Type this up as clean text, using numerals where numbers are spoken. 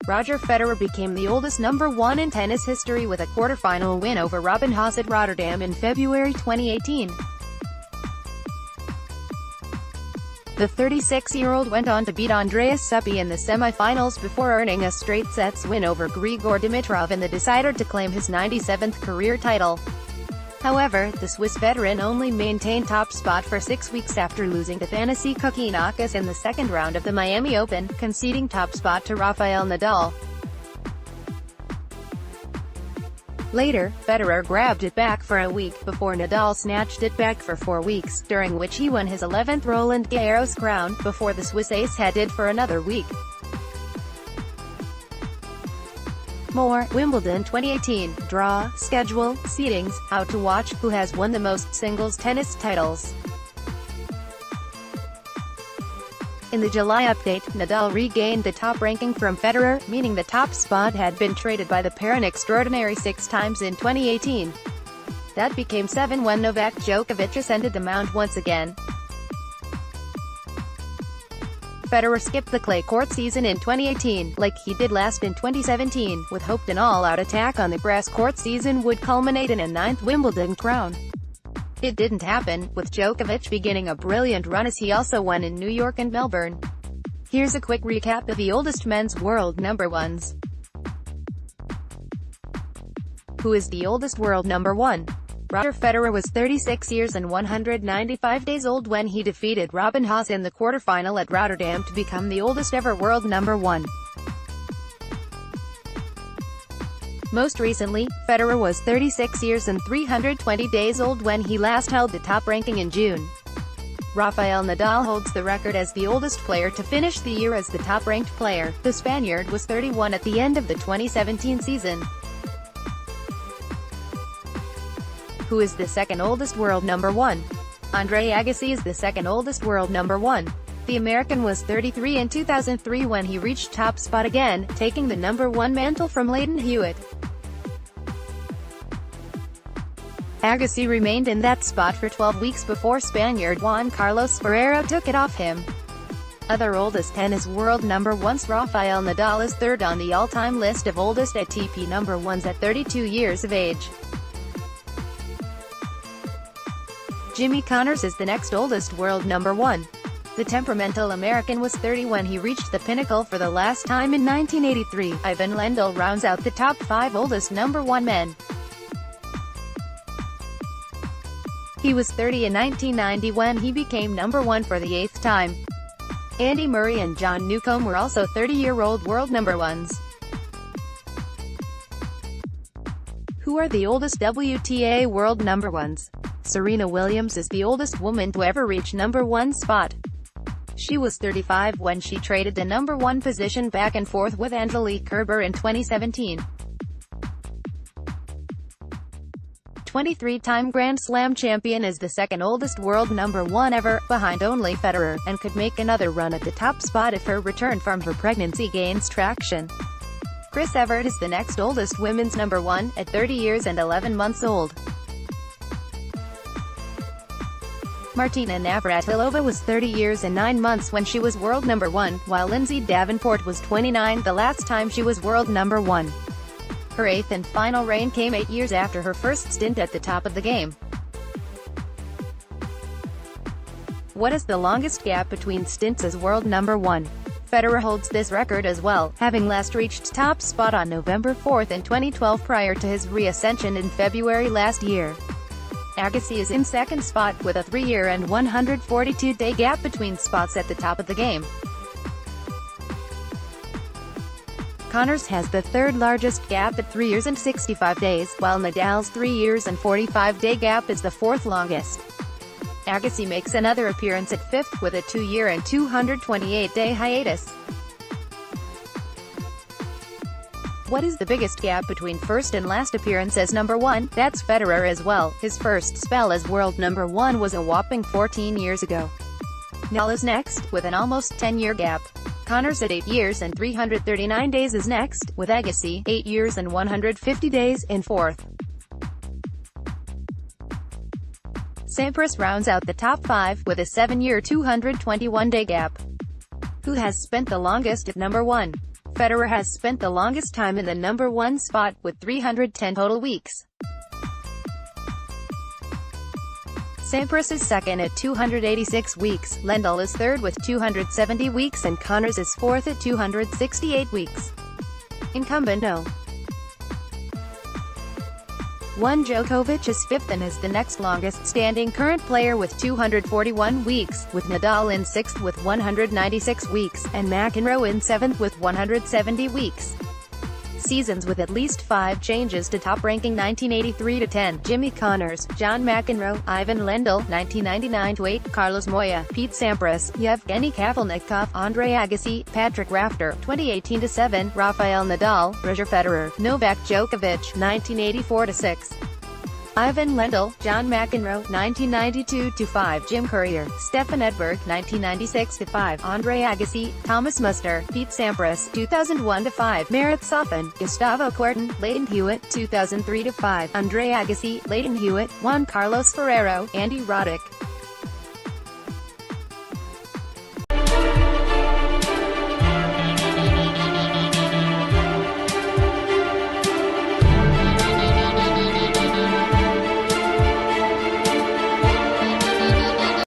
Roger Federer became the oldest number one in tennis history with a quarter-final win over Robin Haase at Rotterdam in February 2018. The 36-year-old went on to beat Andreas Seppi in the semi-finals before earning a straight-sets win over Grigor Dimitrov in the decider to claim his 97th career title. However, the Swiss veteran only maintained top spot for 6 weeks after losing to Thanasi Kokkinakis in the second round of the Miami Open, conceding top spot to Rafael Nadal. Later, Federer grabbed it back for a week, before Nadal snatched it back for 4 weeks, during which he won his 11th Roland Garros crown, before the Swiss ace headed for another week. More, Wimbledon 2018, draw, schedule, seedings, how to watch, who has won the most singles tennis titles. In the July update, Nadal regained the top ranking from Federer, meaning the top spot had been traded by the pair an extraordinary 6 times in 2018. That became 7 when Novak Djokovic ascended the mount once again. Federer skipped the clay court season in 2018, like he did last in 2017, with hope an all-out attack on the grass court season would culminate in a 9th Wimbledon crown. It didn't happen, with Djokovic beginning a brilliant run as he also won in New York and Melbourne. Here's a quick recap of the oldest men's world number ones. Who is the oldest world number one? Roger Federer was 36 years and 195 days old when he defeated Robin Haase in the quarterfinal at Rotterdam to become the oldest ever world number one. Most recently, Federer was 36 years and 320 days old when he last held the top ranking in June. Rafael Nadal holds the record as the oldest player to finish the year as the top-ranked player. The Spaniard was 31 at the end of the 2017 season. Who is the second oldest world number one? Andre Agassi is the second oldest world number one. The American was 33 in 2003 when he reached top spot again, taking the number one mantle from Lleyton Hewitt. Agassi remained in that spot for 12 weeks before Spaniard Juan Carlos Ferrero took it off him. Other oldest tennis world number ones. Rafael Nadal is third on the all-time list of oldest ATP number ones at 32 years of age. Jimmy Connors is the next oldest world number one. The temperamental American was 30 when he reached the pinnacle for the last time in 1983. Ivan Lendl rounds out the top 5 oldest number one men. He was 30 in 1990 when he became number one for the 8th time. Andy Murray and John Newcombe were also 30-year-old world number ones. Who are the oldest WTA world number ones? Serena Williams is the oldest woman to ever reach number one spot. She was 35 when she traded the number one position back and forth with Angelique Kerber in 2017. 23-time Grand Slam champion is the second oldest world number one ever, behind only Federer, and could make another run at the top spot if her return from her pregnancy gains traction. Chris Evert is the next oldest women's number one, at 30 years and 11 months old. Martina Navratilova was 30 years and 9 months when she was world number one, while Lindsay Davenport was 29 the last time she was world number one. Her 8th and final reign came 8 years after her first stint at the top of the game. What is the longest gap between stints as world number one? Federer holds this record as well, having last reached top spot on November 4 in 2012 prior to his re-ascension in February last year. Agassi is in second spot, with a 3-year and 142-day gap between spots at the top of the game. Connors has the third largest gap at 3 years and 65 days, while Nadal's 3 years and 45-day gap is the fourth longest. Agassi makes another appearance at 5th with a 2-year and 228-day hiatus. What is the biggest gap between first and last appearance as number one? That's Federer as well. His first spell as world number one was a whopping 14 years ago. Nadal is next, with an almost 10-year gap. Connors at 8 years and 339 days is next, with Agassi, 8 years and 150 days, in fourth. Sampras rounds out the top 5, with a 7-year 221-day gap. Who has spent the longest at number one? Federer has spent the longest time in the number 1 spot, with 310 total weeks. Sampras is second at 286 weeks, Nadal is third with 270 weeks and Connors is fourth at 268 weeks. Incumbent No. 1 Djokovic is fifth and is the next longest standing current player with 241 weeks, with Nadal in sixth with 196 weeks, and McEnroe in seventh with 170 weeks. Seasons with at least 5 changes to top ranking: 1983-10, Jimmy Connors, John McEnroe, Ivan Lendl, 1999-8, Carlos Moya, Pete Sampras, Yevgeny Kafelnikov, Andre Agassi, Patrick Rafter, 2018-7, Rafael Nadal, Roger Federer, Novak Djokovic, 1984-6. Ivan Lendl, John McEnroe, 1992-5, Jim Courier, Stefan Edberg, 1996-5, Andre Agassi, Thomas Muster, Pete Sampras, 2001-5, Merit Safin, Gustavo Kuerten, Leighton Hewitt, 2003-5, Andre Agassi, Leighton Hewitt, Juan Carlos Ferrero, Andy Roddick.